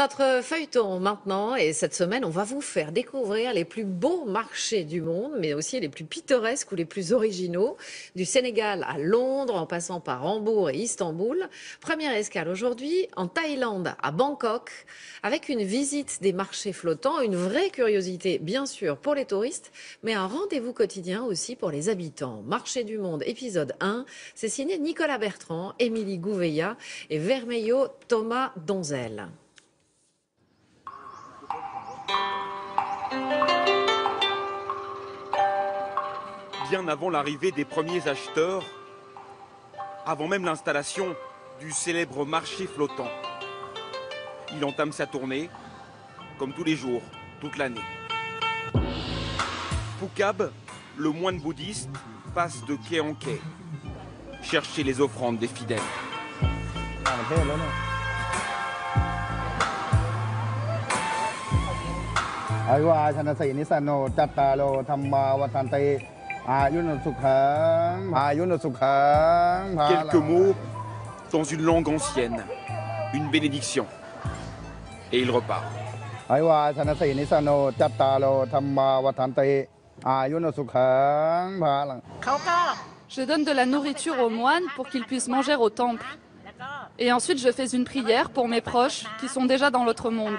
Notre feuilleton maintenant, et cette semaine, on va vous faire découvrir les plus beaux marchés du monde, mais aussi les plus pittoresques ou les plus originaux, du Sénégal à Londres, en passant par Hambourg et Istanbul. Première escale aujourd'hui en Thaïlande, à Bangkok, avec une visite des marchés flottants, une vraie curiosité bien sûr pour les touristes, mais un rendez-vous quotidien aussi pour les habitants. Marché du monde, épisode 1, c'est signé Nicolas Bertrand, Émilie Gouveia et Vermeillo Thomas Donzel. Bien avant l'arrivée des premiers acheteurs, avant même l'installation du célèbre marché flottant. Il entame sa tournée, comme tous les jours, toute l'année. Phukab, le moine bouddhiste, passe de quai en quai, chercher les offrandes des fidèles. Quelques mots dans une langue ancienne, une bénédiction. Et il repart. Je donne de la nourriture aux moines pour qu'ils puissent manger au temple. Et ensuite, je fais une prière pour mes proches qui sont déjà dans l'autre monde.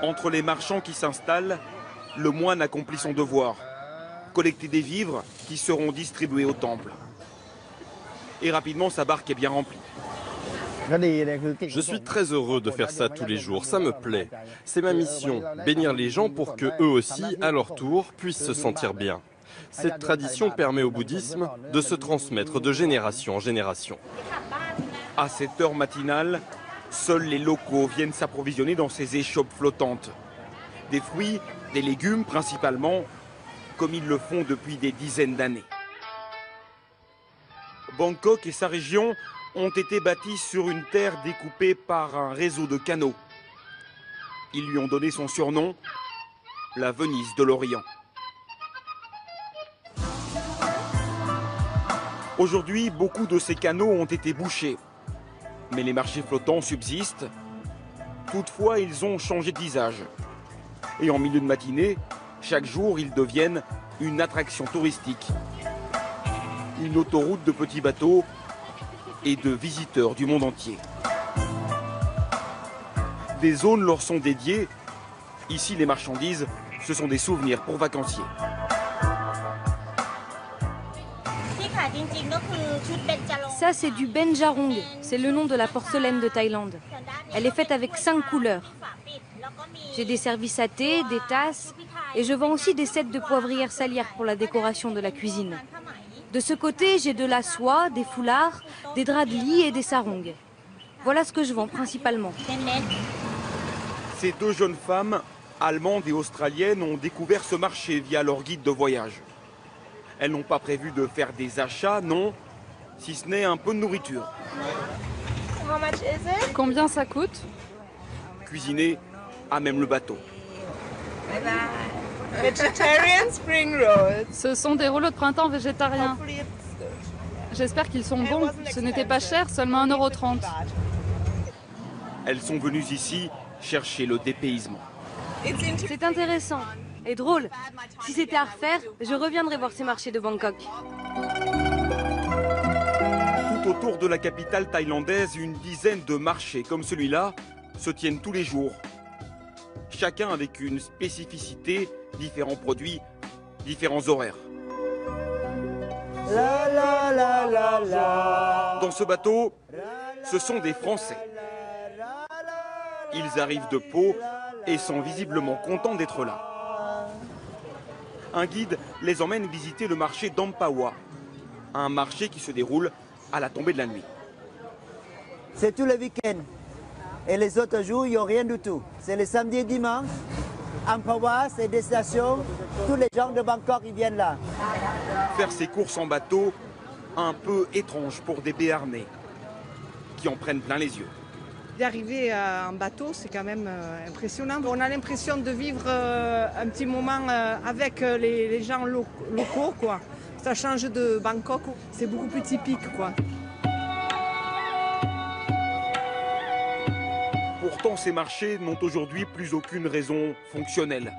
Entre les marchands qui s'installent, le moine accomplit son devoir. Collecter des vivres qui seront distribués au temple. Et rapidement, sa barque est bien remplie. Je suis très heureux de faire ça tous les jours, ça me plaît. C'est ma mission, bénir les gens pour que eux aussi, à leur tour, puissent se sentir bien. Cette tradition permet au bouddhisme de se transmettre de génération en génération. À cette heure matinale, seuls les locaux viennent s'approvisionner dans ces échoppes flottantes. Des fruits, des légumes principalement, comme ils le font depuis des dizaines d'années. Bangkok et sa région ont été bâtis sur une terre découpée par un réseau de canaux. Ils lui ont donné son surnom, la Venise de l'Orient. Aujourd'hui, beaucoup de ces canaux ont été bouchés. Mais les marchés flottants subsistent. Toutefois, ils ont changé de visage. Et en milieu de matinée, chaque jour, ils deviennent une attraction touristique. Une autoroute de petits bateaux et de visiteurs du monde entier. Des zones leur sont dédiées. Ici, les marchandises, ce sont des souvenirs pour vacanciers. Ça, c'est du benjarong. C'est le nom de la porcelaine de Thaïlande. Elle est faite avec 5 couleurs. J'ai des services à thé, des tasses, et je vends aussi des sets de poivrières salières pour la décoration de la cuisine. De ce côté, j'ai de la soie, des foulards, des draps de lit et des sarongs. Voilà ce que je vends principalement. Ces deux jeunes femmes, allemandes et australiennes, ont découvert ce marché via leur guide de voyage. Elles n'ont pas prévu de faire des achats, non, si ce n'est un peu de nourriture. Combien ça coûte? Cuisiner à même le bateau. Ce sont des rouleaux de printemps végétariens. J'espère qu'ils sont bons. Ce n'était pas cher, seulement 1,30 €. Elles sont venues ici chercher le dépaysement. C'est intéressant et drôle. Si c'était à refaire, je reviendrai voir ces marchés de Bangkok. Tout autour de la capitale thaïlandaise, une dizaine de marchés comme celui-là se tiennent tous les jours. Chacun avec une spécificité, différents produits, différents horaires. Dans ce bateau, ce sont des Français. Ils arrivent de Pau et sont visiblement contents d'être là. Un guide les emmène visiter le marché d'Ampawa, un marché qui se déroule à la tombée de la nuit. C'est tout le week-end. Et les autres jours, il n'y a rien du tout. C'est le samedi et dimanche. Ampawa, c'est des stations. Tous les gens de Bangkok, ils viennent là. Faire ses courses en bateau, un peu étrange pour des Béarnais qui en prennent plein les yeux. D'arriver en bateau, c'est quand même impressionnant. On a l'impression de vivre un petit moment avec les gens locaux, quoi. Ça change de Bangkok, c'est beaucoup plus typique, quoi. Pourtant, ces marchés n'ont aujourd'hui plus aucune raison fonctionnelle,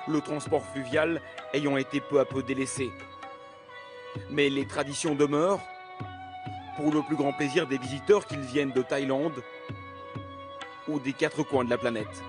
le transport fluvial ayant été peu à peu délaissé. Mais les traditions demeurent, pour le plus grand plaisir des visiteurs qu'ils viennent de Thaïlande ou des 4 coins de la planète.